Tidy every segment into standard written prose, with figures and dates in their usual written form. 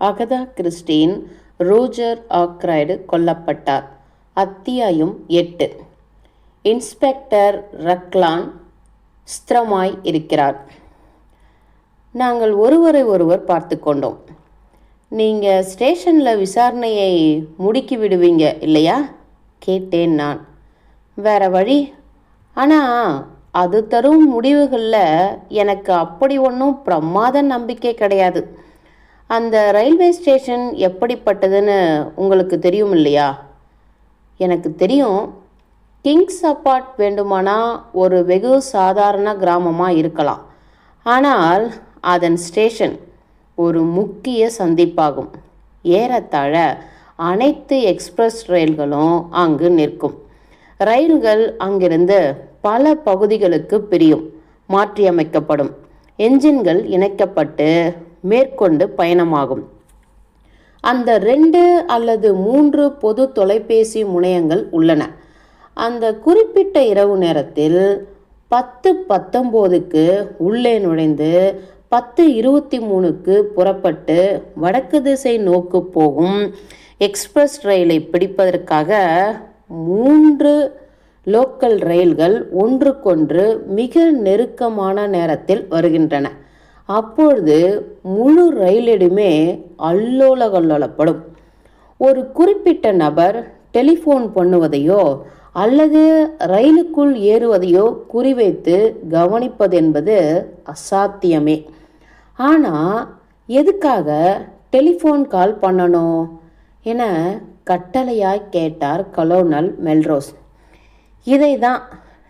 Agatha Christian Roger ஆக்ரைடு கொல்லப்பட்டார். அத்தியாயம் 8. Inspector ரக்லான் ஸ்திரமாய் இருக்கிறார். நாங்கள் ஒருவரை ஒருவர் பார்த்து கொண்டோம். நீங்கள் ஸ்டேஷனில் விசாரணையை முடுக்கி விடுவீங்க இல்லையா? கேட்டேன் நான். வேற வழி. ஆனால் அது தரும் முடிவுகளில் எனக்கு அப்படி ஒன்றும் பிரமாத நம்பிக்கை கிடையாது. அந்த ரயில்வே ஸ்டேஷன் எப்படிப்பட்டதுன்னு உங்களுக்கு தெரியும் இல்லையா? எனக்கு தெரியும். கிங்ஸ் அப்பார்ட் வேண்டுமானா ஒரு வெகு சாதாரண கிராமமாக இருக்கலாம். ஆனால் அதன் ஸ்டேஷன் ஒரு முக்கிய சந்திப்பாகும். ஏறத்தாழ அனைத்து எக்ஸ்பிரஸ் ரயில்களும் அங்கு நிற்கும். ரயில்கள் அங்கிருந்து பல பகுதிகளுக்கு பிரியும், மாற்றியமைக்கப்படும். என்ஜின்கள் இணைக்கப்பட்டு மேற்கொண்டு பயணமாகும். அந்த 2 அல்லது 3 பொது தொலைபேசி முனையங்கள் உள்ளன. அந்த குறிப்பிட்ட இரவு நேரத்தில் 10:19க்கு உள்ளே நுழைந்து 10:23க்கு புறப்பட்டு வடக்கு திசை நோக்கு போகும் எக்ஸ்பிரஸ் ரயிலை பிடிப்பதற்காக 3 லோக்கல் ரயில்கள் ஒன்றுக்கொன்று மிக நெருக்கமான நேரத்தில் வருகின்றன. அப்பொழுது முழு ரயிலிடுமே அல்லோலகல்லோலப்படும். ஒரு குறிப்பிட்ட நபர் டெலிஃபோன் பண்ணுவதையோ அல்லது ரயிலுக்குள் ஏறுவதையோ குறிவைத்து கவனிப்பதென்பது அசாத்தியமே. ஆனால் எதுக்காக டெலிஃபோன் கால் பண்ணணும் என கட்டளையாய் கேட்டார் கலோனல் மெல்ரோஸ். இதை தான்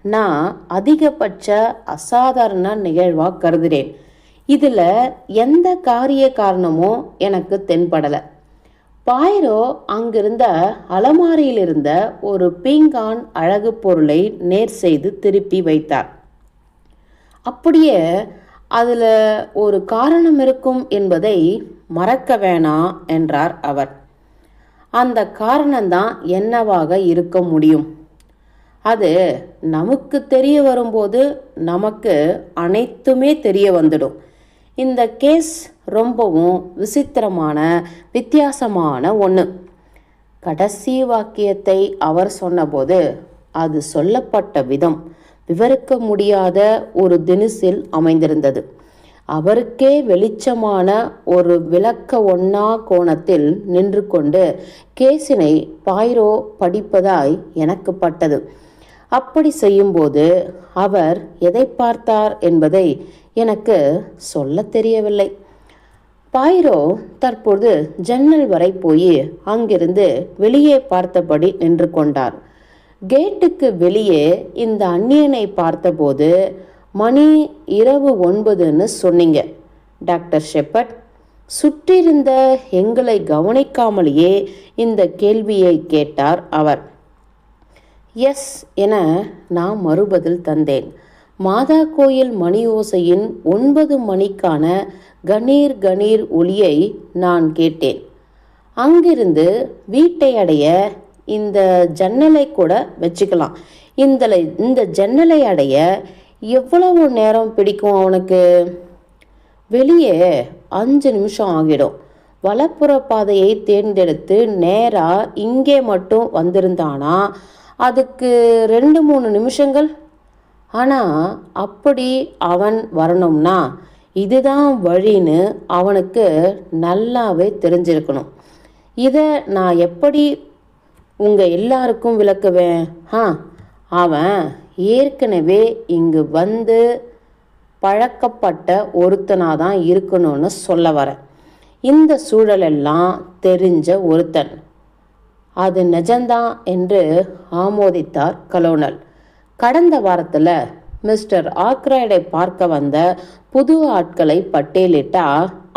நான் அதிகபட்ச அசாதாரண நிகழ்வாக கருதுகிறேன். இதில் எந்த காரிய காரணமும் எனக்கு தென்படலை. பாய்ரோ அங்கிருந்த அலமாரியில் இருந்த ஒரு பீங்கான் அழகு பொருளை நேர் செய்து திருப்பி வைத்தார். அப்படியே அதில் ஒரு காரணம் இருக்கும் என்பதை மறக்க வேணாம் என்றார் அவர். அந்த காரணம்தான் என்னவாக இருக்க முடியும்? அது நமக்கு தெரிய வரும்போது நமக்கு அனைத்துமே தெரிய வந்துடும். இந்த கேஸ் ரொம்பவும் வித்தியாசமான ஒன்று. கடைசி வாக்கியத்தை அவர் சொன்னபோது அது சொல்லப்பட்ட விதம் விவரிக்க முடியாத ஒரு தினுசில் அமைந்திருந்தது. அவருக்கே வெளிச்சமான ஒரு விளக்க ஒண்ணா கோணத்தில் நின்று கொண்டு கேசினை பாய்ரோ படிப்பதாய் எனக்கு பட்டது. அப்படி செய்யும்போது அவர் எதை பார்த்தார் என்பதை எனக்கு சொல்ல தெரியவில்லை. பாய்ரோ தற்போது ஜன்னல் வரை போய் அங்கிருந்து வெளியே பார்த்தபடி நின்று கொண்டார். கேட்டுக்கு வெளியே இந்த அந்நியனை பார்த்தபோது மணி இரவு 9ன்னு சொன்னீங்க டாக்டர் ஷெப்பர்ட். சுற்றியிருந்த எங்களை கவனிக்காமலேயே இந்த கேள்வியை கேட்டார் அவர். எஸ் என நான் மறுபதில் தந்தேன். மாதா கோயில் மணி ஓசையின் 9 மணிக்கான கணீர் கணீர் ஒலியை நான் கேட்டேன். அங்கிருந்து வீட்டை அடைய இந்த ஜன்னலை கூட வச்சுக்கலாம். இந்த ஜன்னலை அடைய எவ்வளவு நேரம் பிடிக்கும் அவனுக்கு? வெளியே 5 நிமிஷம் ஆகிடும். வலப்புற பாதையை தேர்ந்தெடுத்து நேராக இங்கே மட்டும் வந்திருந்தானா அதுக்கு 2-3 நிமிஷங்கள். ஆனால் அப்படி அவன் வரணும்னா இதுதான் வழின்னு அவனுக்கு நல்லாவே தெரிஞ்சிருக்கணும். இதை நான் எப்படி உங்கள் எல்லாருக்கும் விளக்குவேன்? அவன் ஏற்கனவே இங்கு வந்து பழக்கப்பட்ட ஒருத்தனாக தான் இருக்கணும்னு சொல்ல வரேன். இந்த சூழலெல்லாம் தெரிஞ்ச ஒருத்தன். அது நிஜம்தான் என்று ஆமோதித்தார் கலோனல். கடந்த வாரத்தில் மிஸ்டர் ஆக்ரைடை பார்க்க வந்த புது ஆட்களை பட்டியலிட்டா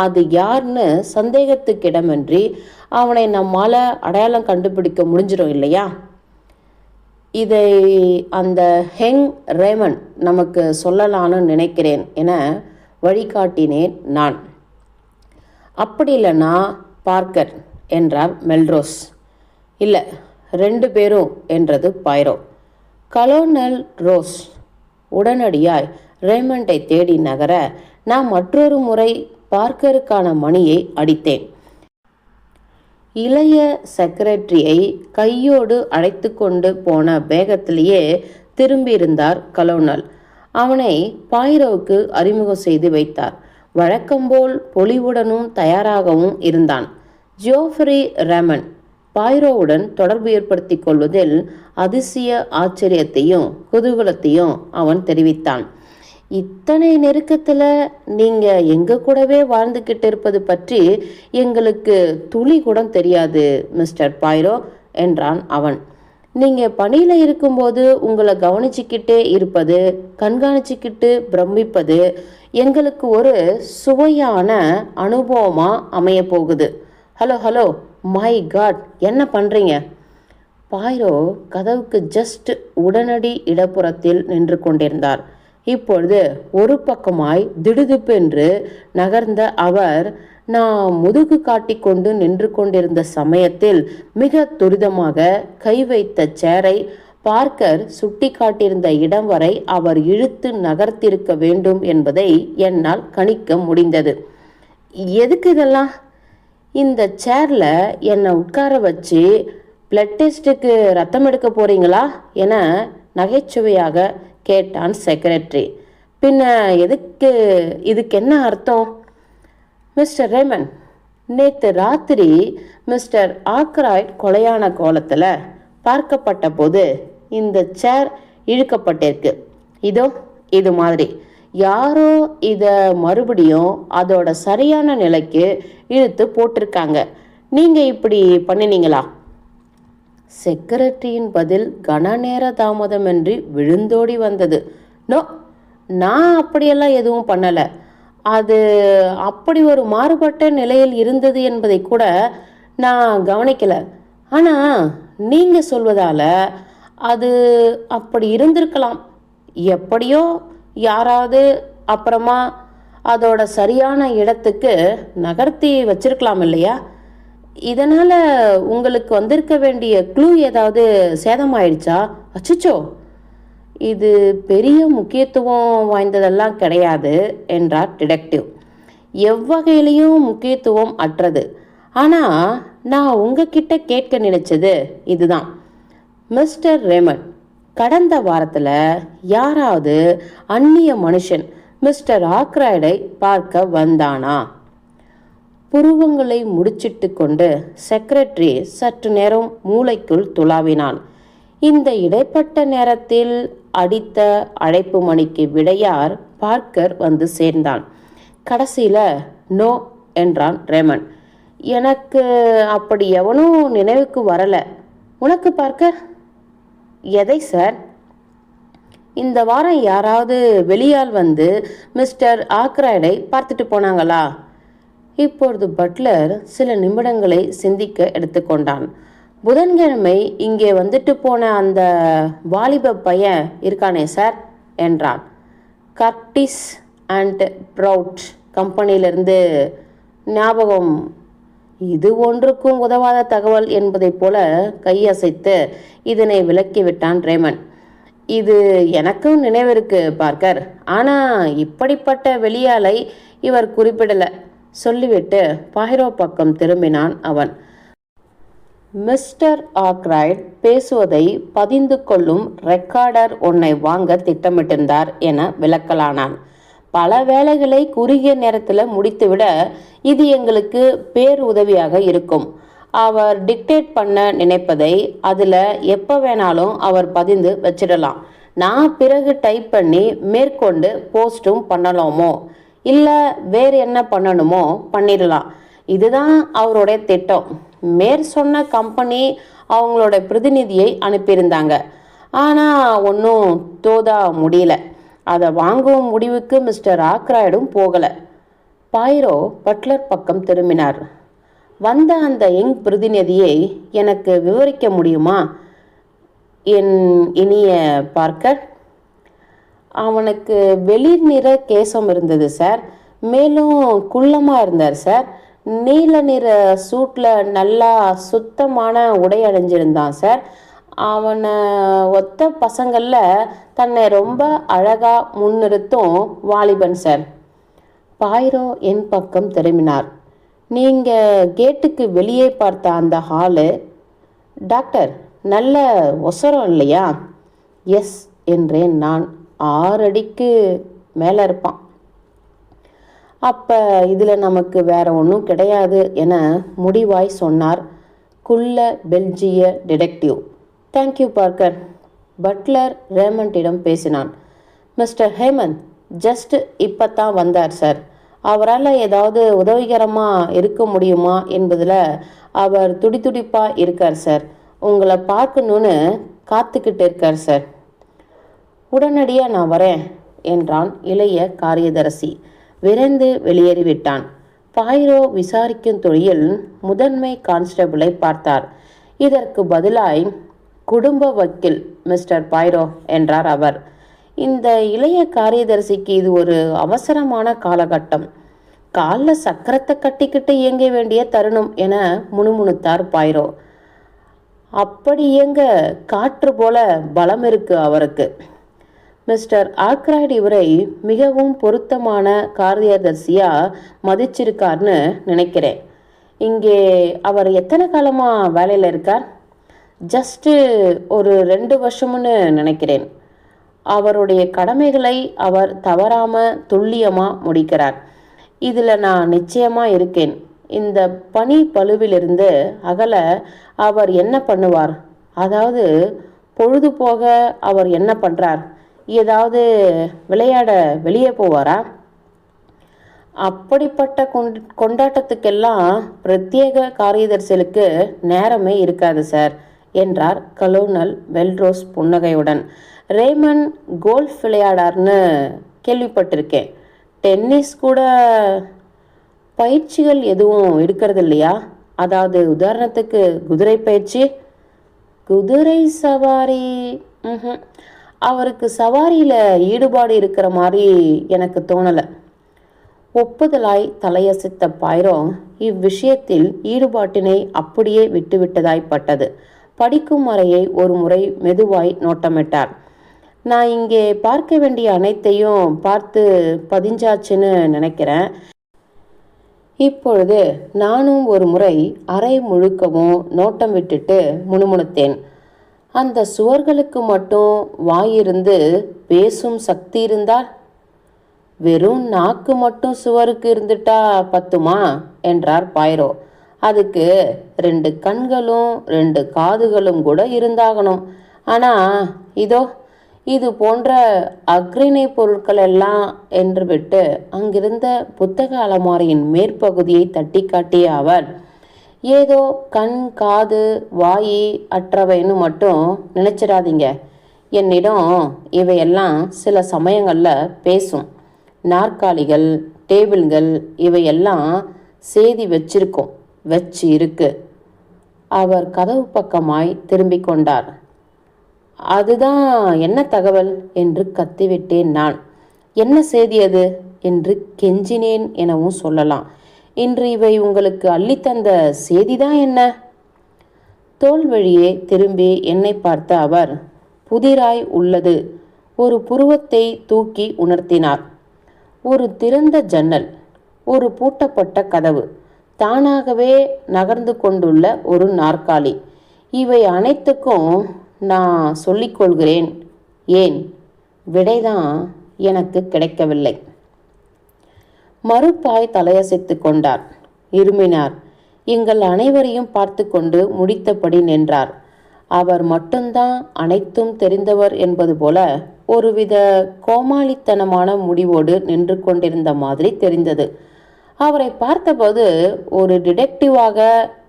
அது யாருன்னு சந்தேகத்துக்கிடமின்றி அவனை நம்மால் அடையாளம் கண்டுபிடிக்க முடிஞ்சிடும் இல்லையா? இதை அந்த ஹெங் ரேமன் நமக்கு சொல்லலான்னு நினைக்கிறேன் என வழிகாட்டினேன் நான். அப்படி இல்லைனா பார்க்கர் என்றார் மெல்ரோஸ். இல்லை, 2 பேரும் என்றது பாய்ரோ. கலோனல் ரோஸ் உடனடியாய் ரேமண்டை தேடி நகர நான் மற்றொரு முறை பார்க்கருக்கான மணியை அடித்தேன். இளைய செக்ரட்டரியை கையோடு அழைத்து கொண்டு போன வேகத்திலேயே திரும்பியிருந்தார் கலோனல். அவனை பாய்ரோவுக்கு அறிமுகம் செய்து வைத்தார். வழக்கம்போல் பொலிவுடனும் தயாராகவும் இருந்தான். ஜியோஃப்ரி ரெமன் பாய்ரோவுடன் தொடர்பு ஏற்படுத்திக் கொள்வதில் அதிசய ஆச்சரியத்தையும் குதூகலத்தையும் அவன் தெரிவித்தான். இத்தனை நெருக்கத்தில் நீங்கள் எங்கள் கூடவே வாழ்ந்துக்கிட்டு இருப்பது பற்றி எங்களுக்கு துளி கூட தெரியாது மிஸ்டர் பாய்ரோ என்றான் அவன். நீங்கள் பணியில் இருக்கும்போது உங்களை கவனிச்சிக்கிட்டே இருப்பது, கண்காணிச்சிக்கிட்டு பிரமிப்பது எங்களுக்கு ஒரு சுவையான அனுபவமாக அமைய போகுது. ஹலோ ஹலோ, மை காட், என்ன பண்ணுறீங்க? பாய்ரோ கதவுக்கு ஜஸ்ட் உடனடி இடப்புறத்தில் நின்று கொண்டிருந்தார். இப்பொழுது ஒரு பக்கமாய் திடுதிப்பென்று நகர்ந்த அவர் நான் முதுகு காட்டிக்கொண்டு நின்று கொண்டிருந்த சமயத்தில் மிக துரிதமாக கை வைத்த சேரை பார்க்கர் சுட்டி காட்டியிருந்த இடம் வரை அவர் இழுத்து நகர்த்திருக்க வேண்டும் என்பதை என்னால் கணிக்க முடிந்தது. எதுக்கு இதெல்லாம்? இந்த சேரில் என்னை உட்கார வச்சு பிளட் டெஸ்ட்டுக்கு ரத்தம் எடுக்க போறீங்களா என நகைச்சுவையாக கேட்டான் செக்ரட்டரி. பின்ன இதுக்கு என்ன அர்த்தம்? மிஸ்டர் ரேமன், நேற்று ராத்திரி மிஸ்டர் ஆக்ராய்ட் கொலையான கோலத்தில் பார்க்கப்பட்ட போது இந்த சேர் இழுக்கப்பட்டிருக்கு. இது மாதிரி யாரோ இதை மறுபடியும் அதோட சரியான நிலைக்கு இழுத்து போட்டிருக்காங்க. நீங்கள் இப்படி பண்ணினீங்களா? செக்ரட்டரியின் பதில் கன நேர தாமதமின்றி விழுந்தோடி வந்தது. நோ, நான் அப்படியெல்லாம் எதுவும் பண்ணலை. அது அப்படி ஒரு மாறுபட்ட நிலையில் இருந்தது என்பதை கூட நான் கவனிக்கலை. ஆனால் நீங்கள் சொல்வதால் அது அப்படி இருந்திருக்கலாம். எப்படியோ யாராவது அப்புறமா அதோட சரியான இடத்துக்கு நகர்த்தி வச்சிருக்கலாம் இல்லையா? இதனால் உங்களுக்கு வந்திருக்க வேண்டிய க்ளூ ஏதாவது சேதமாயிடுச்சா? அச்சச்சோ, இது பெரிய முக்கியத்துவம் வாய்ந்ததெல்லாம் கிடையாது என்றார் டிடெக்டிவ். எவ்வகையிலையும் முக்கியத்துவம் அற்றது. ஆனால் நான் உங்ககிட்ட கேட்க நினைச்சது இதுதான். மிஸ்டர் ரேமன், கடந்த வாரத்தில் யாராவது அந்நிய மனுஷன் மிஸ்டர் ஆக்ராய்டை பார்க்க வந்தானா? புருவங்களை முடிச்சிட்டு கொண்டு செக்ரட்டரி சற்று நேரம் மூளைக்குள் துளாவினான். இந்த இடைப்பட்ட நேரத்தில் அடித்த அழைப்பு மணிக்கு விடையார் பார்க்கர் வந்து சேர்ந்தான். கடைசியில் நோ என்றான் ரேமன். எனக்கு அப்படி எவனும் நினைவுக்கு வரலை. உனக்கு பார்க்கர்? எதை சார்? இந்த வாரம் யாராவது வெளியால் வந்து மிஸ்டர் ஆக்ராய்டை பார்த்துட்டு போனாங்களா? இப்பொழுது பட்லர் சில நிமிடங்களை சிந்திக்க எடுத்துக்கொண்டான். புதன்கிழமை இங்கே வந்துட்டு போன அந்த வாலிப பையன் இருக்கானே சார் என்றான். கர்டிஸ் அண்ட் ப்ரவுட் கம்பெனியிலிருந்து ஞாபகம். இது ஒன்றுக்கும் உதவாத தகவல் என்பதைப் போல கையசைத்து இதனை விலக்கிவிட்டான் ரேமன். இது எனக்கும் நினைவிருக்கு பார்க்கர். ஆனால் இப்படிப்பட்ட வெளியாளை இவர் குறிப்பிடலை சொல்லிவிட்டு பாய்ரோ பக்கம் திரும்பினான் அவன். மிஸ்டர் ஆக்ராய்ட் பேசுவதை பதிந்து கொள்ளும் ரெக்கார்டர் ஒன்றை வாங்க திட்டமிட்டிருந்தார் என விளக்கலானான். பல வேலைகளை குறுகிய நேரத்தில் முடித்துவிட இது எங்களுக்கு பேருதவியாக இருக்கும். அவர் டிக்டேட் பண்ண நினைப்பதை அதில் எப்போ வேணாலும் அவர் பதிந்து வச்சிடலாம். நான் பிறகு டைப் பண்ணி மேற்கொண்டு போஸ்ட்டும் பண்ணலாமோ இல்லை வேறு என்ன பண்ணணுமோ பண்ணிடலாம். இதுதான் அவருடைய திட்டம். சொன்ன கம்பெனி அவங்களோட பிரதிநிதியை அனுப்பியிருந்தாங்க. ஆனால் ஒன்றும் தோதா முடியல. அதை வாங்கும் முடிவுக்கு மிஸ்டர் ஆக்ராய்டும் போகலை. பாய்ரோ பட்லர் பக்கம் திரும்பினார். வந்த அந்த யங் பிரதிநிதியை எனக்கு விவரிக்க முடியுமா என் இனிய பார்க்கர்? அவனுக்கு வெளிர் நிற கேசம் இருந்தது சார். மேலும் குள்ளமாக இருந்தார் சார். நீல நிற சூட்டில் நல்லா சுத்தமான உடை அணிஞ்சிருந்தான் சார். அவனை ஒத்த பசங்களில் தன்னை ரொம்ப அழகாக முன்னிறுத்தும் வாலிபன் சார். பாய்ரோ என் பக்கம் திரும்பினார். நீங்கள் கேட்டுக்கு வெளியே பார்த்த அந்த ஹாலு டாக்டர் நல்ல ஒசரம் இல்லையா? எஸ் என்றேன் நான். 6 அடிக்கு மேலே இருப்பான். அப்போ இதில் நமக்கு வேற ஒன்றும் கிடையாது என முடிவாய் சொன்னார் குள்ள பெல்ஜிய டிடெக்டிவ். Thank you Parker. பட்லர் ரேமண்டிடம் பேசினான். மிஸ்டர் ஹேமந்த் ஜஸ்ட் இப்போ தான் வந்தார் சார். அவரால் ஏதாவது உதவிகரமாக இருக்க முடியுமா என்பதில் அவர் துடிதுடிப்பாக இருக்கார் சார். உங்களை பார்க்கணுன்னு காத்துக்கிட்டு இருக்கார் சார். உடனடியாக நான் வரேன் என்றான் இளைய காரியதரிசி. விரைந்து வெளியேறிவிட்டான். பாய்ரோ விசாரிக்கும் தொழில் முதன்மை கான்ஸ்டபிளை பார்த்தார். இதற்கு பதிலாய் குடும்ப வக்கீல் மிஸ்டர் பாய்ரோ என்றார் அவர். இந்த இளைய காரியதரிசிக்கு இது ஒரு அவசரமான காலகட்டம். காலில் சக்கரத்தை கட்டிக்கிட்டு இயங்க வேண்டிய தருணம் என முணுமுணுத்தார் பாய்ரோ. அப்படி இயங்க காற்று போல பலம் இருக்கு அவருக்கு. மிஸ்டர் ஆக்ராய்டு இவரை மிகவும் பொருத்தமான காரியதர்சியா மதிச்சிருக்கார்னு நினைக்கிறேன். இங்கே அவர் எத்தனை காலமாக வேலையில் இருக்கார்? ஜஸ்ட்டு ஒரு 2 வருஷம்னு நினைக்கிறேன். அவருடைய கடமைகளை அவர் தவறாமல் துல்லியமாக முடிக்கிறார். இதில் நான் நிச்சயமாக இருக்கேன். இந்த பணி பளுவிலிருந்து அகல அவர் என்ன பண்ணுவார்? அதாவது பொழுதுபோக அவர் என்ன பண்ணுறார்? ஏதாவது விளையாட வெளியே போவாரா? அப்படிப்பட்ட கொண்டாட்டத்துக்கெல்லாம் பிரத்யேக காரியதர்சிகளுக்கு நேரமே இருக்காது சார் என்றார் கலோனல் வெல்ரோஸ் புன்னகையுடன். ரேமன் கோல்ஃப் விளையாடார்னு கேள்விப்பட்டிருக்கேன். டென்னிஸ் கூட பயிற்சிகள் எதுவும் எடுக்கிறது இல்லையா? அதாவது உதாரணத்துக்கு குதிரை பயிற்சி. குதிரை சவாரி அவருக்கு சவாரியில் ஈடுபாடு இருக்கிற மாதிரி எனக்கு தோணலை. ஒப்புதலாய் தலையசைத்த பாய்ரோ இவ்விஷயத்தில் ஈடுபாட்டினை அப்படியே விட்டுவிட்டதாய்ப்பட்டது. படிக்கும் அறையை ஒரு முறை மெதுவாய் நோட்டமிட்டார். நான் இங்கே பார்க்க வேண்டிய அனைத்தையும் பார்த்து பதிஞ்சாச்சுன்னு நினைக்கிறேன். இப்பொழுது நானும் ஒரு முறை அறை முழுக்கவும் நோட்டம் விட்டுட்டு முணுமுணுத்தேன். அந்த சுவர்களுக்கு மட்டும் வாயிருந்து பேசும் சக்தி இருந்தால், வெறும் நாக்கு மட்டும் சுவருக்கு இருந்துட்டா பத்துமா என்றார் பாய்ரோ. அதுக்கு 2 கண்களும் 2 காதுகளும் கூட இருந்தாகணும். ஆனால் இதோ இது போன்ற அக்ரிணை பொருட்கள் எல்லாம் என்று விட்டு அங்கிருந்த புத்தக அலமாரியின் மேற்பகுதியை தட்டி காட்டிய அவர், ஏதோ கண் காது வாயி அற்றவைன்னு மட்டும் நினைச்சிடாதீங்க. என்னிடம் இவையெல்லாம் சில சமயங்களில் பேசும். நாற்காலிகள் டேபிள்கள் இவையெல்லாம் சேதி வச்சு இருக்கு. அவர் கதவு பக்கமாய் திரும்பிக் கொண்டார். அதுதான் என்ன தகவல் என்று கத்திவிட்டேன் நான். என்ன செய்தி அது என்று கெஞ்சினேன் எனவும் சொல்லலாம். இன்று இவை உங்களுக்கு அள்ளித்தந்த செய்திதான் என்ன? தோல் வழியே திரும்பி என்னை பார்த்த அவர், புதிராய் உள்ளது. ஒரு புருவத்தை தூக்கி உணர்த்தினார். ஒரு திறந்த ஜன்னல், ஒரு பூட்டப்பட்ட கதவு, தானாகவே நகர்ந்து கொண்டுள்ள ஒரு நாற்காலி. இவை அனைத்துக்கும் நான் சொல்லிக்கொள்கிறேன். ஏன்? விடைதான் எனக்கு கிடைக்கவில்லை. மறுப்பாய் தலையசைத்து கொண்டார். இருமினார். எங்கள் அனைவரையும் பார்த்து கொண்டு முடித்தபடி நின்றார். அவர் மட்டும்தான் அனைத்தும் தெரிந்தவர் என்பது போல ஒருவித கோமாளித்தனமான முடிவோடு நின்று கொண்டிருந்த மாதிரி தெரிந்தது. அவரை பார்த்தபோது ஒரு டிடெக்டிவாக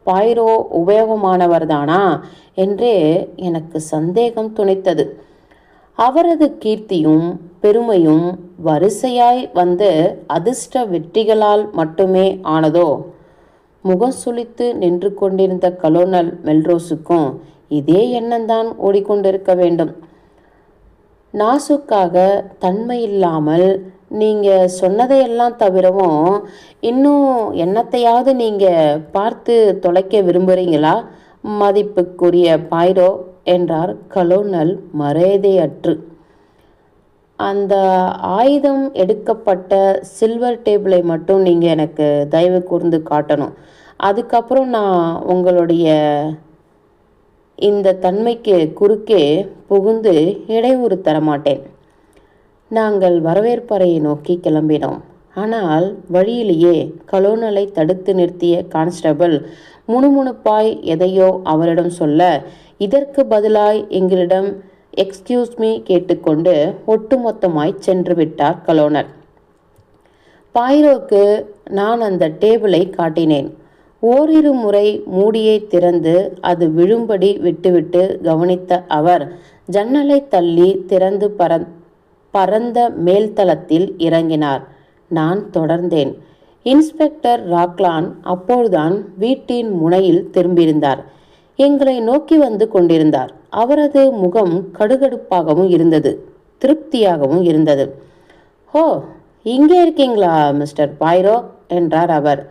பாய்ரோ உபயோகமானவர்தானா என்றே எனக்கு சந்தேகம் துணித்தது. அவரது கீர்த்தியும் பெருமையும் வரிசையாய் வந்து அதிர்ஷ்ட வெற்றிகளால் மட்டுமே ஆனதோ? முகம் சுளித்து நின்று கொண்டிருந்த கலோனல் மெல்ரோஸுக்கும் இதே எண்ணம்தான் ஓடிக்கொண்டிருக்க வேண்டும். நாசுக்காக தன்மையில்லாமல் நீங்கள் சொன்னதையெல்லாம் தவிரவும் இன்னும் என்னத்தையாவது நீங்கள் பார்த்து தொலைக்க விரும்புகிறீங்களா மதிப்புக்குரிய பாய்ரோ என்றார் கலோனல் மரியாதையற்று. அந்த ஆயுதம் எடுக்கப்பட்ட சில்வர் டேபிளை மட்டும் நீங்கள் எனக்கு தயவு கூர்ந்து காட்டணும். அதுக்கப்புறம் நான் உங்களுடைய இந்த தன்மைக்கு குறுக்கே புகுந்து இடையூறு தரமாட்டேன். நாங்கள் வரவேற்பறையை நோக்கி கிளம்பினோம். ஆனால் வழியிலேயே கலோனலை தடுத்து நிறுத்திய கான்ஸ்டபிள் முணுமுணுப்பாய் எதையோ அவரிடம் சொல்ல, இதற்கு பதிலாய் எங்களிடம் எக்ஸ்கியூஸ் மீ கேட்டுக்கொண்டு ஒட்டுமொத்தமாய் சென்று விட்டார் கலோனல். பாய்ரோக்கு நான் அந்த டேபிளை காட்டினேன். ஓரிரு முறை மூடியை திறந்து அது விழும்படி விட்டுவிட்டு கவனித்த அவர் ஜன்னலை தள்ளி திறந்து பரந்த மேல்தளத்தில் இறங்கினார். நான் தொடர்ந்தேன். இன்ஸ்பெக்டர் ராக்லான் அப்போதுதான் வீட்டின் முனையில் திரும்பியிருந்தார். எங்களை நோக்கி வந்து கொண்டிருந்தார். அவரது முகம் கடுகடுப்பாகவும் இருந்தது, திருப்தியாகவும் இருந்தது. "ஓ, இங்கே இருக்கீங்களா மிஸ்டர் பாய்ரோ?" என்றார் அவர்.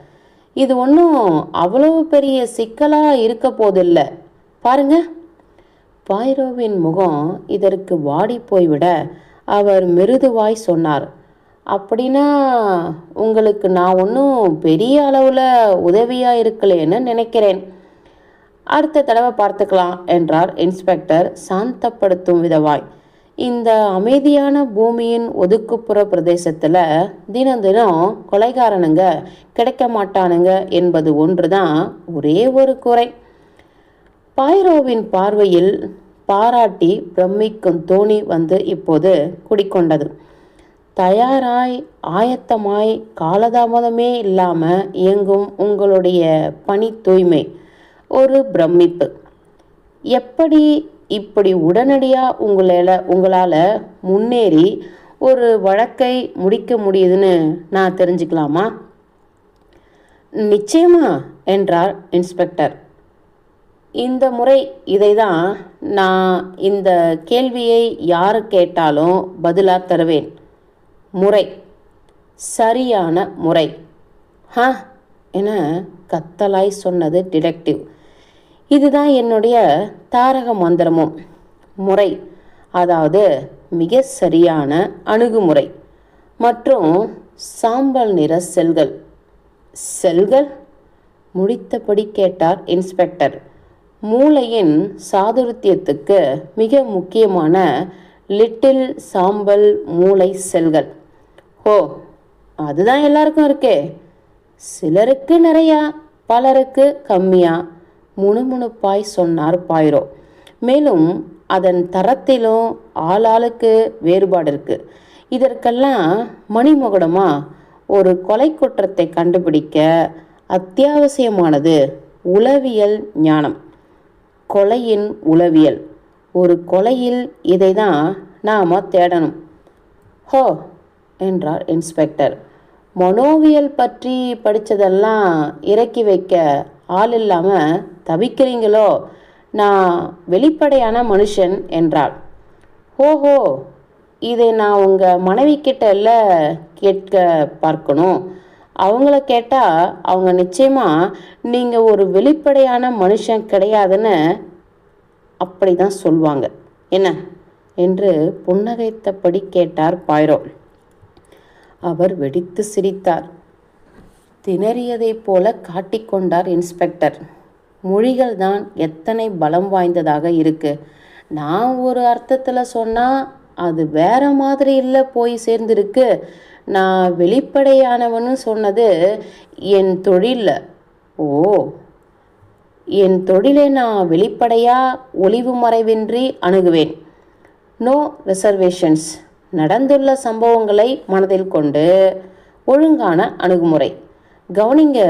"இது ஒன்றும் அவ்வளவு பெரிய சிக்கலாக இருக்க போதில்ல, பாருங்க." பாய்ரோவின் முகம் இதற்கு வாடி போய்விட அவர் மிருதுவாய் சொன்னார், "அப்படின்னா உங்களுக்கு நான் ஒன்றும் பெரிய அளவில் உதவியாக இருக்கலேன்னு நினைக்கிறேன். அடுத்த தடவை பார்த்துக்கலாம்" என்றார் இன்ஸ்பெக்டர் சாந்தப்படுத்தும் விதமாய். இந்த அமைதியான பூமியின் ஒதுக்குப்புற பிரதேசத்தில் தினம் தினம் கொலைகாரனுங்க கிடைக்க மாட்டானுங்க என்பது ஒன்று தான் ஒரே ஒரு குறை. பாய்ரோவின் பார்வையில் பாராட்டி பிரமிக்கும் தோணி வந்து இப்போது குடிக்கொண்டது. தயாராய் ஆயத்தமாய் காலதாமதமே இல்லாமல் இயங்கும் உங்களுடைய பணி தூய்மை ஒரு பிரமிப்பு. எப்படி இப்படி உடனடியாக உங்களால் முன்னேறி ஒரு வழக்கை முடிக்க முடியுதுன்னு நான் தெரிஞ்சுக்கலாமா? "நிச்சயமா" என்றார் இன்ஸ்பெக்டர். "இந்த முறை இதைதான் நான் இந்த கேள்வியை யார் கேட்டாலும் பதிலாக தருவேன். முறை, சரியான முறை." "ஹ" என கத்தலாய் சொன்னது டிடெக்டிவ். "இதுதான் என்னுடைய தாரக மந்திரமும். முறை, அதாவது மிக சரியான அணுகுமுறை மற்றும் சாம்பல் நிற செல்கள்." "செல்கள்?" முடித்தபடி கேட்டார் இன்ஸ்பெக்டர். "மூளையின் சாதுரியத்துக்கு மிக முக்கியமான லிட்டில் சாம்பல் மூளை செல்கள்." "ஓ, அதுதான் எல்லாருக்கும் இருக்கே." "சிலருக்கு நிறையா, பலருக்கு கம்மியா," முணுமுணுப்பாய் சொன்னார் பாய்ரோ. "மேலும் அதன் தரத்திலும் ஆளாளுக்கு வேறுபாடு இருக்கு. இதற்கெல்லாம் மணிமகுடமா ஒரு கொலை குற்றத்தை கண்டுபிடிக்க அத்தியாவசியமானது உளவியல் ஞானம். கொலையின் உளவியல். ஒரு கொலையில் இதை தான் நாம் தேடணும்." "ஹோ" என்றார் இன்ஸ்பெக்டர். "மனோவியல் பற்றி படித்ததெல்லாம் இறக்கி வைக்க ஆள் இல்லாமல் தவிக்கிறீங்களோ? நான் வெளிப்படையான மனுஷன்" என்றாள். "ஓஹோ, இதை நான் உங்கள் மனைவிக்கிட்ட எல்லாம் கேட்க பார்க்கணும். அவங்கள கேட்டால் அவங்க நிச்சயமாக நீங்கள் ஒரு வெளிப்படையான மனுஷன் கிடையாதுன்னு அப்படி தான் சொல்லுவாங்க, என்ன?" என்று புன்னகைத்தபடி கேட்டார் பாய்ரோ. அவர் வெடித்து சிரித்தார். திணறியதைப் போல காட்டிக்கொண்டார் இன்ஸ்பெக்டர். "மொழிகள் தான் எத்தனை பலம் வாய்ந்ததாக இருக்கு. நான் ஒரு அர்த்தத்தில் சொன்னால் அது வேற மாதிரி இல்லை போய் சேர்ந்துருக்கு. நான் வெளிப்படையானவன்னு சொன்னது என் தொழிலில். ஓ, என் தொழிலை நான் வெளிப்படையாக ஒளிவு மறைவின்றி அணுகுவேன். No reservations. நடந்துள்ள சம்பவங்களை மனதில் கொண்டு ஒழுங்கான அணுகுமுறை. கவனிங்க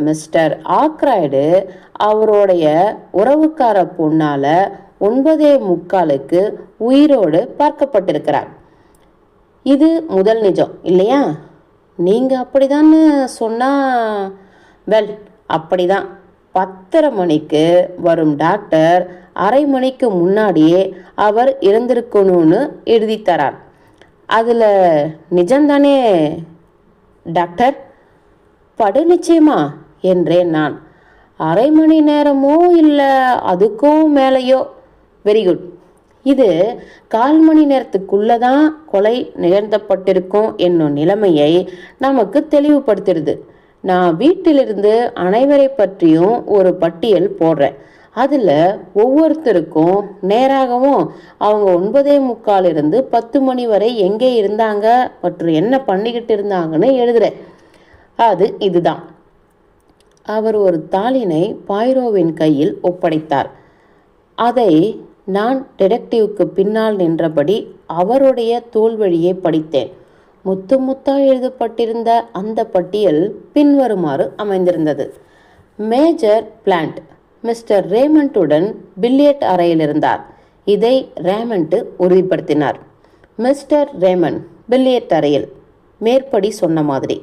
மிஸ்டர் ஆக்ராய்டு அவருடைய உறவுக்கார பொண்ணால் 9:45 உயிரோடு பார்க்கப்பட்டிருக்கிறார். இது முதல் நிஜம் இல்லையா? நீங்கள் அப்படிதான்னு சொன்னால், வெல், அப்படிதான். 10:30 மணிக்கு வரும் டாக்டர் அரை மணிக்கு முன்னாடியே அவர் இறந்திருக்கணும்னு எழுதி தரார். அதில் நிஜம்தானே டாக்டர்? "படு நிச்சயமா" என்றேன் நான். "அரை மணி நேரமோ இல்லை அதுக்கும் மேலேயோ?" "Very good. இது 1/4 மணி நேரத்துக்குள்ளதான் கொலை நிகழ்த்தப்பட்டிருக்கும் என்னும் நிலைமையை நமக்கு தெளிவுபடுத்திடுது. நான் வீட்டிலிருந்து அனைவரை பற்றியும் ஒரு பட்டியல் போடுறேன். அதில் ஒவ்வொருத்தருக்கும் நேராகவும் அவங்க 9:45 10 மணி வரை எங்கே இருந்தாங்க மற்றும் என்ன பண்ணிக்கிட்டு இருந்தாங்கன்னு எழுதுறேன். அது இதுதான். அவர் ஒரு தாளினை பாய்ரோவின் கையில் ஒப்படைத்தார். அதை நான் டிடெக்டிவ்க்கு பின்னால் நின்றபடி அவருடைய தோள் வழியே படித்தேன். முத்து முத்தா எழுதப்பட்டிருந்த அந்த பட்டியல் பின்வருமாறு அமைந்திருந்தது. மேஜர் பிளான்ட் மிஸ்டர் ரேமண்டுடன் பில்லியர்ட் அறையில் இருந்தார். இதை ரேமண்ட் உறுதிப்படுத்தினார். மிஸ்டர் ரேமண்ட் பில்லியர்ட் அறையில் மேற்படி சொன்ன மாதிரி.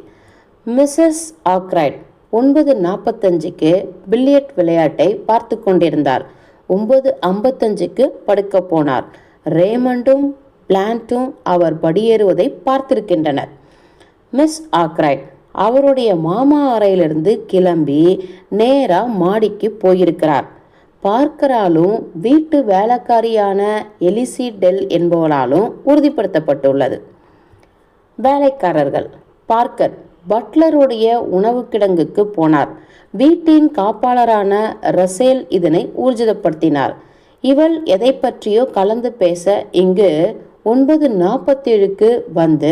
மிஸ்ஸஸ் ஆக்ரைட் 9:45க்கு பில்லியர்ட் விளையாட்டை பார்த்து கொண்டிருந்தார். 9:55க்கு படுக்க போனார். ரேமண்டும் பிளான்ட்டும் அவர் படியேறுவதை பார்த்திருக்கின்றனர். மிஸ் ஆக்ரைட் அவருடைய மாமா அறையிலிருந்து கிளம்பி நேரா மாடிக்கு போயிருக்கிறார். பார்க்கராலும் வீட்டு வேலைக்காரியான எலிசி டெல் என்பவளாலும் உறுதிப்படுத்தப்பட்டுள்ளது. வேலைக்காரர்கள் பார்க்கர் பட்லருடைய உணவு கிடங்குக்கு போனார். வீட்டின் காப்பாளரான ரசேல் இதனை ஊர்ஜிதப்படுத்தினார். இவள் எதை பற்றியோ கலந்து பேச இங்கு 9:47க்கு வந்து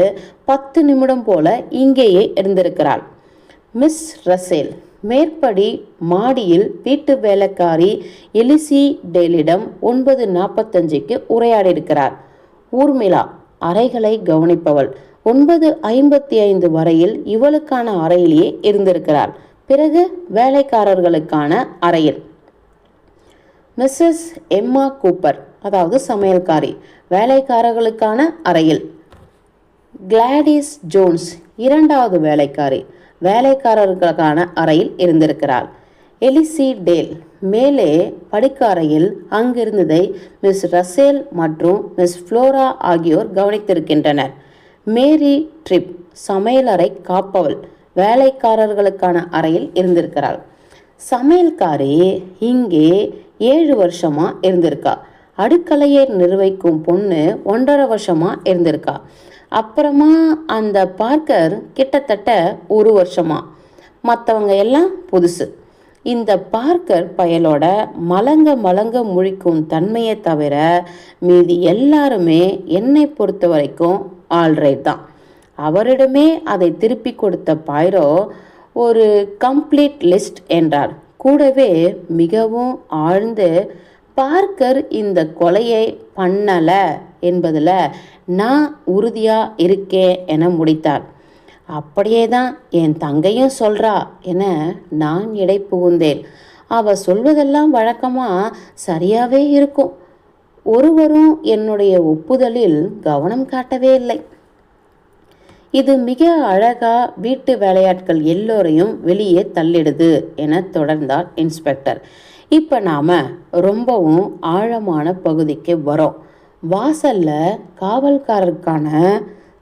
10 நிமிடம் போல இங்கேயே இருந்திருக்கிறாள். மிஸ் ரசேல் மேற்படி மாடியில் வீட்டு வேலைக்காரி எலிசி டேலிடம் 9:45க்கு உரையாடியிருக்கிறார். ஊர்மிளா அறைகளை கவனிப்பவள் 9:55 வரையில் இவளுக்கான அறையிலேயே இருந்திருக்கிறாள். பிறகு வேலைக்காரர்களுக்கான அறையில் மிஸ்ஸஸ் எம்மா கூப்பர் அதாவது சமையல்காரி வேலைக்காரர்களுக்கான அறையில். கிளாடிஸ் ஜோன்ஸ் 2வது வேலைக்காரி வேலைக்காரர்களுக்கான அறையில் இருந்திருக்கிறாள். எலிசி டேல் மேலே படுக்க அறையில் அங்கிருந்ததை மிஸ் ரசேல் மற்றும் மிஸ் ஃப்ளோரா ஆகியோர் கவனித்திருக்கின்றனர். மேரி ட்ரிப் சமையலறை காப்பவள் வேலைக்காரர்களுக்கான அறையில் இருந்திருக்கிறாள். சமையல்காரி இங்கே 7 வருஷமா இருந்திருக்கா. அடுக்கலையை நிர்வகிக்கும் பொண்ணு 1.5 வருஷமா இருந்திருக்கா. அப்புறமா அந்த பார்க்கர் கிட்டத்தட்ட 1 வருஷமா. மற்றவங்க எல்லாம் புதுசு. இந்த பார்க்கர் பயலோட மலங்க முழிக்கும் தன்மையை தவிர மீதி எல்லாருமே என்னை பொறுத்த வரைக்கும் ஆல்ரைட் தான். அவரிடமே அதை திருப்பி கொடுத்த பாய்ரோ ஒரு கம்ப்ளீட் லிஸ்ட் என்றார். கூடவே மிகவும் ஆழ்ந்து பார்க்கர் இந்த கொலையை பண்ணல என்பதில் நான் உறுதியா இருக்கேன் என முடித்தார். அப்படியே தான் என் தங்கையும் சொல்றா என நான் இடை புகுந்தேன். அவ சொல்வதெல்லாம் வழக்கமா சரியாவே இருக்கும். ஒருவரும் என்னுடைய ஒப்புதலில் கவனம் காட்டவே இல்லை. இது மிக அழகா வீட்டு வேலையாட்கள் எல்லோரையும் வெளியே தள்ளிடுது என தொடர்ந்தார் இன்ஸ்பெக்டர். இப்போ நாம் ரொம்பவும் ஆழமான பகுதிக்கு வரோம். வாசல்ல காவல்காரருக்கான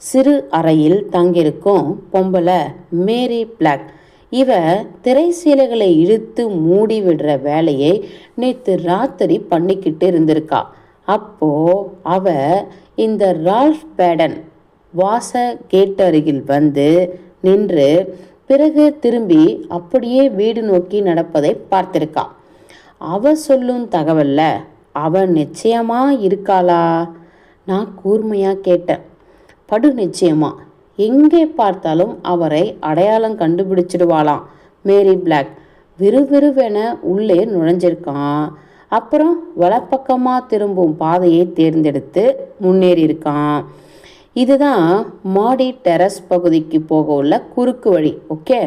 சிறு அறையில் தங்கியிருக்கும் பொம்பளை மேரி பிளாக். இவ திரைசீலைகளை இழுத்து மூடி விடுற வேலையை நேற்று ராத்திரி பண்ணிக்கிட்டு இருந்திருக்கா. அப்போ அவ இந்த ரால்ஃப் பேடன் வாச கேட் அருகில் வந்து நின்று பிறகு திரும்பி அப்படியே வீடு நோக்கி நடப்பதை பார்த்திருக்கா. அவ சொல்லும் தகவல்ல அவ நிச்சயமா இருக்காளா? நான் கூர்மையா கேட்டேன். படு நிச்சயமா. எங்கே பார்த்தாலும் அவரை அடையாளம் கண்டுபிடிச்சிடுவாளாம் மேரி பிளாக். விறுவிறுவென உள்ளே நுழைஞ்சிருக்கான். அப்புறம் வலப்பக்கமாக திரும்பும் பாதையை தேர்ந்தெடுத்து முன்னேறி இருக்கான். இதுதான் மாடி டெரஸ் பகுதிக்கு போக உள்ள குறுக்கு வழி. ஓகே,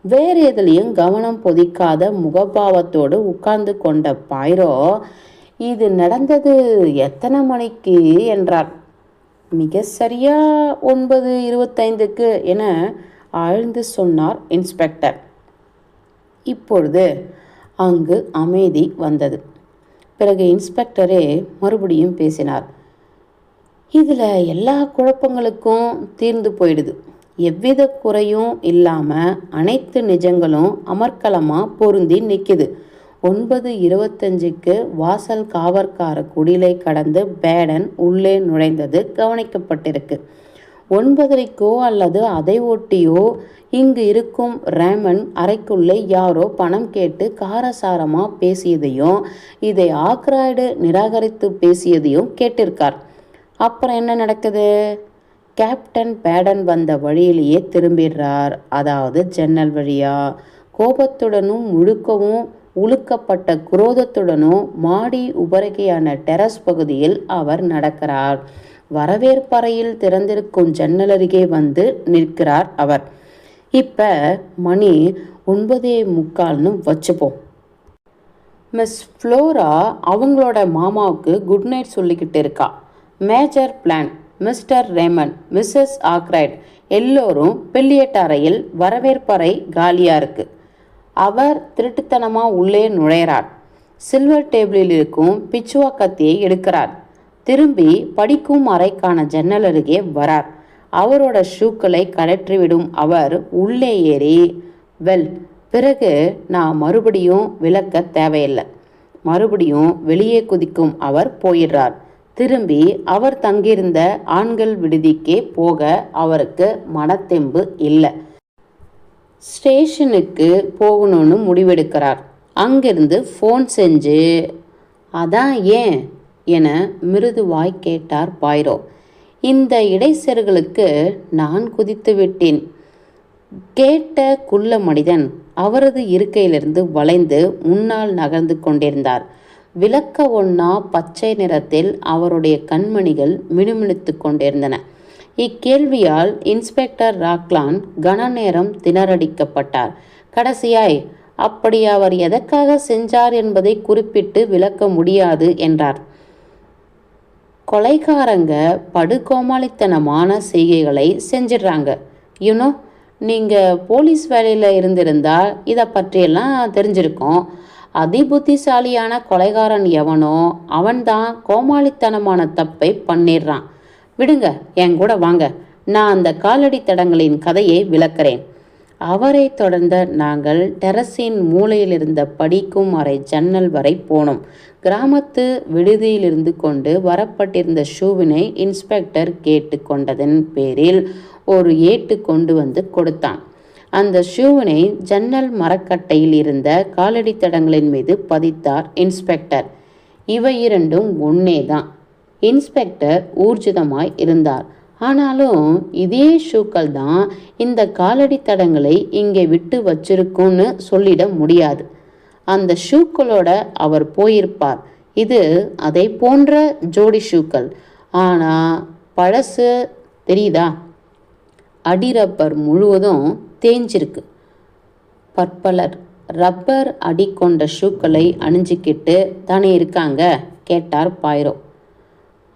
வேறு எதுலேயும் கவனம் பொதிக்காத முகபாவத்தோடு உட்கார்ந்து கொண்ட பாய்ரோ இது நடந்தது எத்தனை மணிக்கு என்றார். மிக சரியா 9:25க்கு என ஆழ்ந்து சொன்னார் இன்ஸ்பெக்டர். இப்பொழுது அங்கு அமைதி வந்தது. பிறகு இன்ஸ்பெக்டரே மறுபடியும் பேசினார். இதில் எல்லா குழப்பங்களுக்கும் தீர்ந்து போயிடுது. எவ்வித குறையும் இல்லாமல் அனைத்து நிஜங்களும் அமர்க்கலமாக பொருந்தி நிற்குது. 9:25க்கு வாசல் காவற்கார குடிலை கடந்து பேடன் உள்ளே நுழைந்தது கவனிக்கப்பட்டிருக்கு. 9:30க்கோ அல்லது அதை ஒட்டியோ இங்கு இருக்கும் ரேமன் அறைக்குள்ளே யாரோ பணம் கேட்டு காரசாரமாக பேசியதையும் இதை ஆக்ராய்டு நிராகரித்து பேசியதையும் கேட்டிருக்கார். அப்புறம் என்ன நடக்குது? கேப்டன் பேடன் வந்த வழியிலேயே திரும்பிடுறார். அதாவது ஜன்னல் வழியா. கோபத்துடனும் முழுக்கவும் உழுக்கப்பட்ட குரோதத்துடனும் மாடி உபரகையான டெரஸ் பகுதியில் அவர் நடக்கிறார். வரவேற்பறையில் திறந்திருக்கும் ஜன்னல் அருகே வந்து நிற்கிறார் அவர். இப்போ மணி 9:45ன்னு வச்சுப்போம். மிஸ் ஃப்ளோரா அவங்களோட மாமாவுக்கு குட் நைட் சொல்லிக்கிட்டு இருக்கா. மேஜர் பிளான், மிஸ்டர் ரேமன், மிஸ்ஸஸ் ஆக்ரைட் எல்லோரும் பில்லியட் அறையில். வரவேற்பறை காலியாக இருக்குது. அவர் திருட்டுத்தனமாக உள்ளே நுழைகிறார். சில்வர் டேபிளில் இருக்கும் பிச்சுவா கத்தியை எடுக்கிறார். திரும்பி படிக்கும் அறைக்கான ஜன்னல் அருகே வரார். அவரோட ஷூக்களை கழற்றிவிடும் அவர் உள்ளே ஏறி, வெல், பிறகு நான் மறுபடியும் விளக்க தேவையில்லை. மறுபடியும் வெளியே குதிக்கும் அவர் போயிடுறார். திரும்பி அவர் தங்கியிருந்த ஆண்கள் விடுதிக்கே போக அவருக்கு மனத்தெம்பு இல்லை. ஸ்டேஷனுக்கு போகணும்னு முடிவெடுக்கிறார். அங்கிருந்து ஃபோன் செஞ்சு, அதான் ஏன் என மிருதுவாய் கேட்டார் பாய்ரோ. இந்த இடைச்செருகளுக்கு நான் குதித்து விட்டேன். கேட்ட குள்ள மனிதன் அவரது இருக்கையிலிருந்து வளைந்து முன்னால் நகர்ந்து கொண்டிருந்தார். விளக்க ஒண்ணா பச்சை நிறத்தில் அவருடைய கண்மணிகள் மினுமினுத்து கொண்டிருந்தன. இக்கேள்வியால் இன்ஸ்பெக்டர் ராக்லான் கன நேரம் திணறடிக்கப்பட்டார். கடைசியாய், அப்படி அவர் எதற்காக செஞ்சார் என்பதை குறிப்பிட்டு விளக்க முடியாது என்றார். கொலைகாரங்க படுகோமாளித்தனமான செய்கைகளை செஞ்சிடுறாங்க. யூனோ, நீங்கள் போலீஸ் வேலையில் இருந்திருந்தால் இதை பற்றியெல்லாம் தெரிஞ்சிருக்கோம். அதிபுத்திசாலியான கொலைகாரன் எவனோ அவன்தான் கோமாளித்தனமான தப்பை பண்ணிடுறான். விடுங்க, என் கூட வாங்க, நான் அந்த காலடி தடங்களின் கதையை விளக்கிறேன். அவரை தொடர்ந்த நாங்கள் டெரஸின் மூலையில் இருந்த படிக்கும் அறை ஜன்னல் வரை போனோம். கிராமத்து விடுதியிலிருந்து கொண்டு வரப்பட்டிருந்த ஷூவினை இன்ஸ்பெக்டர் கேட்டு கொண்டதன் பேரில் ஒரு ஏட்டு கொண்டு வந்து கொடுத்தான். அந்த ஷூவினை ஜன்னல் மரக்கட்டையில் இருந்த காலடி தடங்களின் மீது பதித்தார் இன்ஸ்பெக்டர். இவை இரண்டும் ஒன்னே தான். இன்ஸ்பெக்டர் ஊர்ஜிதமாய் இருந்தார். ஆனாலும் இதே ஷூக்கள் தான் இந்த காலடி தடங்களை இங்கே விட்டு வச்சிருக்குன்னு சொல்லிட முடியாது. அந்த ஷூக்களோட அவர் போயிருப்பார். இது அதை போன்ற ஜோடி ஷூக்கள். ஆனால் பழசு தெரியுதா? அடி ரப்பர் முழுவதும் தேஞ்சிருக்கு. பற்பலர் ரப்பர் அடி கொண்ட ஷூக்களை அணிஞ்சிக்கிட்டு தானே இருக்காங்க கேட்டார் பாய்ரோ.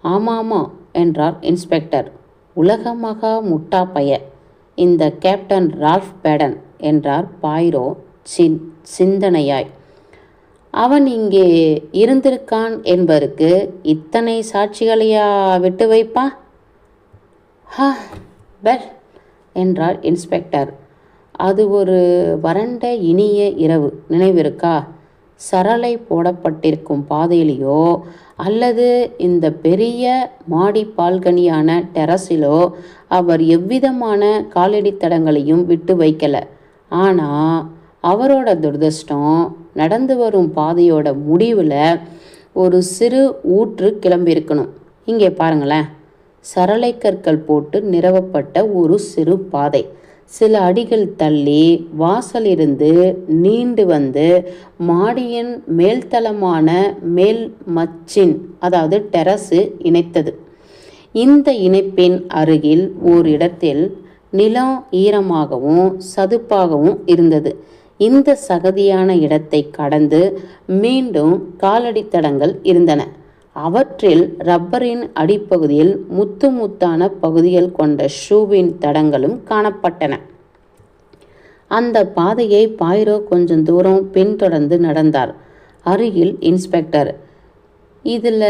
ஆமாம் என்றார் இன்ஸ்பெக்டர். உலக மகா முட்டா பைய இந்த கேப்டன் ரால்ஃப் பேடன் என்றார் பாய்ரோ சிந்தனையாய். அவன் இங்கே இருந்திருக்கான் என்பதற்கு இத்தனை சாட்சிகளையா விட்டு வைப்பான்? ஹா, பெல் என்றார் இன்ஸ்பெக்டர். அது ஒரு வறண்ட இனிய இரவு, நினைவிருக்கா? சரளை போடப்பட்டிருக்கும் பாதையிலையோ அல்லது இந்த பெரிய மாடி பால்கனியான டெரஸிலோ அவர் எவ்விதமான காலடி தடங்களையும் விட்டு வைக்கல. ஆனால் அவரோட துரதிர்ஷ்டம், நடந்து வரும் பாதையோட முடிவில் ஒரு சிறு ஊற்று கிளம்பியிருக்கணும். இங்கே பாருங்களேன், சரளை கற்கள் போட்டு நிரவப்பட்ட ஒரு சிறு பாதை. சில அடிகள் தள்ளி வாசலிருந்து நீண்டு வந்து மாடியின் மேல்தளமான மேல் மச்சின், அதாவது டெரஸு இணைத்தது. இந்த இணைப்பின் அருகில் ஓரிடத்தில் நிலம் ஈரமாகவும் சதுப்பாகவும் இருந்தது. இந்த சகதியான இடத்தை கடந்து மீண்டும் காலடி தடங்கள் இருந்தன. அவற்றில் ரப்பரின் அடிப்பகுதியில் முத்து முத்தான பகுதிகள் கொண்ட ஷூவின் தடங்களும் காணப்பட்டன. அந்த பாதையை பாய்ரோ கொஞ்சம் தூரம் பின்தொடர்ந்து நடந்தார். அருகில் இன்ஸ்பெக்டர், இதில்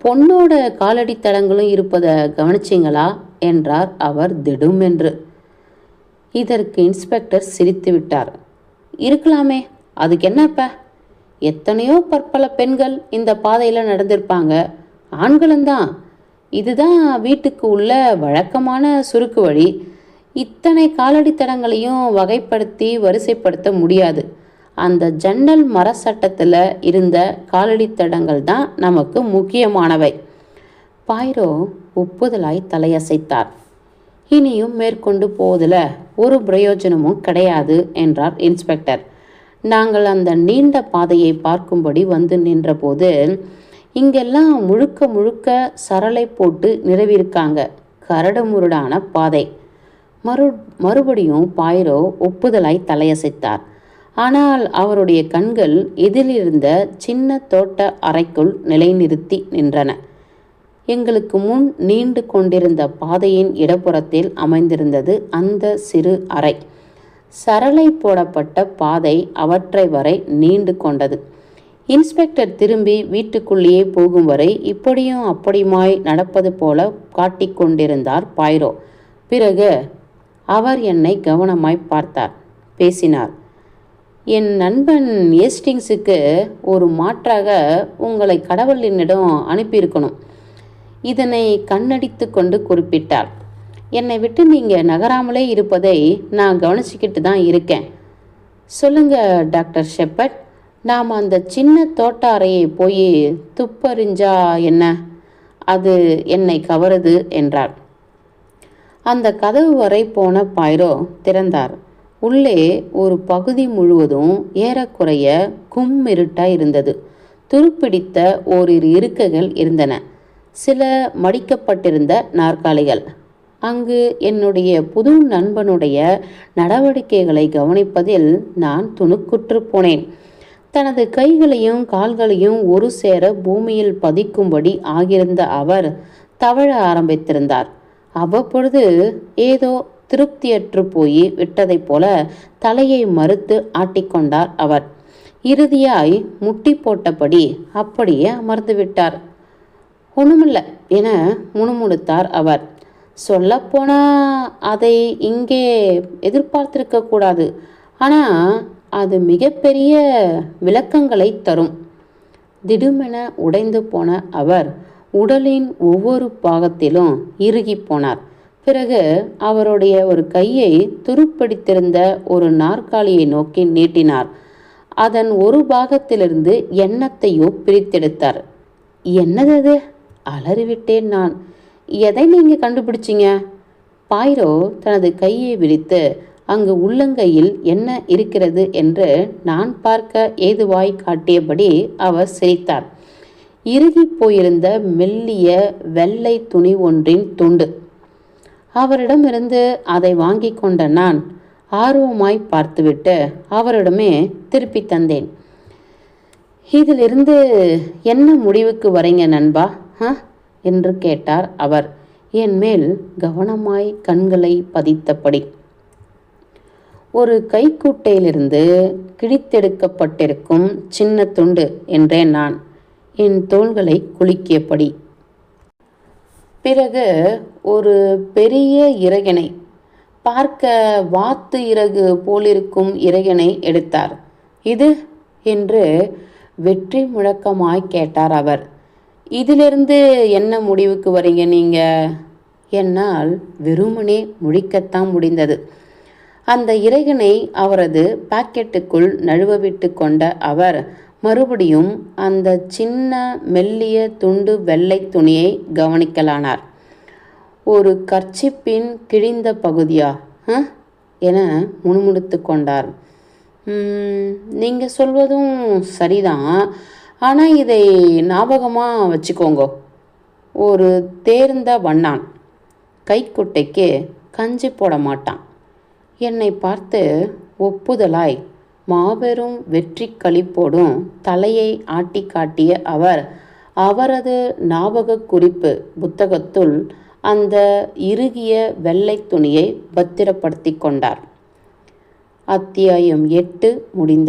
பொண்ணோட காலடி தடங்களும் இருப்பதை கவனிச்சிங்களா என்றார் அவர் திடுமென்று. இதற்கு இன்ஸ்பெக்டர் சிரித்து விட்டார். இருக்கலாமே, அதுக்கு என்னப்ப? எத்தனையோ பற்பல பெண்கள் இந்த பாதையில் நடந்திருப்பாங்க, ஆண்களும் தான். இதுதான் வீட்டுக்கு உள்ள வழக்கமான சுருக்கு வழி. இத்தனை காலடி தடங்களையும் வகைப்படுத்தி வரிசைப்படுத்த முடியாது. அந்த ஜன்னல் மர சட்டத்தில் இருந்த காலடி தடங்கள் தான் நமக்கு முக்கியமானவை. பாய்ரோ ஒப்புதலாய் தலையசைத்தார். இனியும் மேற்கொண்டு போவதில் ஒரு பிரயோஜனமும் கிடையாது என்றார் இன்ஸ்பெக்டர். நாங்கள் அந்த நீண்ட பாதையை பார்க்கும்படி வந்து நின்றபோது, இங்கெல்லாம் முழுக்க முழுக்க சரளை போட்டு நிறுவியிருக்காங்க. கரடுமுரடான பாதை. மறுபடியும் பாய்ரோ ஒப்புதலாய் தலையசைத்தார். ஆனால் அவருடைய கண்கள் எதிரிலிருந்த சின்ன தோட்ட அறைக்குள் நிலைநிறுத்தி நின்றன. எங்களுக்கு முன் நீண்டு கொண்டிருந்த பாதையின் இடப்புறத்தில் அமைந்திருந்தது அந்த சிறு அறை. சரளை போடப்பட்ட பாதை அவற்றை வரை நீண்டு கொண்டது. இன்ஸ்பெக்டர் திரும்பி வீட்டுக்குள்ளேயே போகும் வரை இப்படியும் அப்படியுமாய் நடப்பது போல காட்டிக்கொண்டிருந்தார் பாய்ரோ. பிறகு அவர் என்னை கவனமாய் பார்த்தார், பேசினார். என் நண்பன் ஏஸ்டிங்ஸுக்கு ஒரு மாற்றாக உங்களை கடவுளினிடம் அனுப்பியிருக்கணும். இதனை கண்ணடித்து கொண்டு குறிப்பிட்டார். என்னை விட்டு நீங்கள் நகராமலே இருப்பதை நான் கவனிச்சுக்கிட்டு தான் இருக்கேன். சொல்லுங்க டாக்டர் ஷெப்பர்ட், நாம் அந்த சின்ன தோட்ட அறையை போய் துப்பறிஞ்சா என்ன? அது என்னை கவருது என்றார். அந்த கதவு வரை போன பாய்ரோ திறந்தார். உள்ளே ஒரு பகுதி முழுவதும் ஏறக்குறைய கும்மிருட்டாய் இருந்தது. துருப்பிடித்த ஓரிரு இருக்கைகள் இருந்தன. சில மடிக்கப்பட்டிருந்த நாற்காலிகள். அங்கு என்னுடைய புது நண்பனுடைய நடவடிக்கைகளை கவனிப்பதில் நான் துணுக்குற்று போனேன். தனது கைகளையும் கால்களையும் ஒரு சேர பூமியில் பதிக்கும்படி ஆகியிருந்த அவர் தவழ ஆரம்பித்திருந்தார். அவ்வப்பொழுது ஏதோ திருப்தியற்று போய் விட்டதைப் போல தலையை மறுத்து ஆட்டிக்கொண்டார் அவர். இறுதியாய் முட்டி போட்டபடி அப்படியே அமர்ந்து விட்டார். ஒண்ணுமில்ல என முணுமுணுத்தார் அவர். சொல்லப்போனா அதை இங்கே எதிர்பார்த்திருக்க கூடாது. ஆனால் அது மிகப்பெரிய விளக்கங்களை தரும். திடுமென உடைந்து போன அவர் உடலின் ஒவ்வொரு பாகத்திலும் இறுகி போனார். பிறகு அவருடைய ஒரு கையை துருப்பிடித்திருந்த ஒரு நாற்காலியை நோக்கி நீட்டினார். அதன் ஒரு பாகத்திலிருந்து எண்ணத்தையோ பிரித்தெடுத்தார். என்னது அது? அலறிவிட்டேன் நான். எதை நீங்க கண்டுபிடிச்சிங்க? பாய்ரோ தனது கையை விரித்து அங்கு உள்ளங்கையில் என்ன இருக்கிறது என்று நான் பார்க்க ஏதுவாய் காட்டியபடி அவர் சிரித்தார். இறுகி போயிருந்த மெல்லிய வெள்ளை துணி ஒன்றின் துண்டு. அவரிடமிருந்து அதை வாங்கி கொண்ட நான் ஆர்வமாய் பார்த்துவிட்டு அவரிடமே திருப்பி தந்தேன். இதிலிருந்து என்ன முடிவுக்கு வரீங்க நண்பா என்று கேட்டார் அவர், என் மேல் கவனமாய் கண்களை பதித்தபடி. ஒரு கைக்குட்டையிலிருந்து கிழித்தெடுக்கப்பட்டிருக்கும் சின்ன துண்டு என்றேன் நான், என் தோள்களை குலுக்கியபடி. பிறகு ஒரு பெரிய இறகினை, பார்க்க வாத்து இறகு போலிருக்கும் இறகினை எடுத்தார். இது என்று வெற்றி முழக்கமாய் கேட்டார் அவர். இதிலிருந்து என்ன முடிவுக்கு வரீங்க நீங்க? என்னால் வெறுமனே முழிக்கத்தான் முடிந்தது. அந்த இறகினை அவரது பாக்கெட்டுக்குள் நழுவவிட்டு கொண்ட அவர் மறுபடியும் அந்த சின்ன மெல்லிய துண்டு வெள்ளை துணியை கவனிக்கலானார். ஒரு கர்ச்சிப்பின் கிழிந்த பகுதியா என முணுமுணுத்து கொண்டார். நீங்கள் சொல்வதும் சரிதான், ஆனால் இதை ஞாபகமாக வச்சுக்கோங்க. ஒரு தேர்ந்த வண்ணான் கைக்குட்டைக்கு கஞ்சி போட மாட்டான். என்னை பார்த்து ஒப்புதலாய் மாபெரும் வெற்றி களிப்போடும் தலையை ஆட்டி காட்டிய அவர் அவரது ஞாபக குறிப்பு புத்தகத்துள் அந்த இறுகிய வெள்ளை துணியை பத்திரப்படுத்தி கொண்டார். அத்தியாயம் 8 முடிந்தது.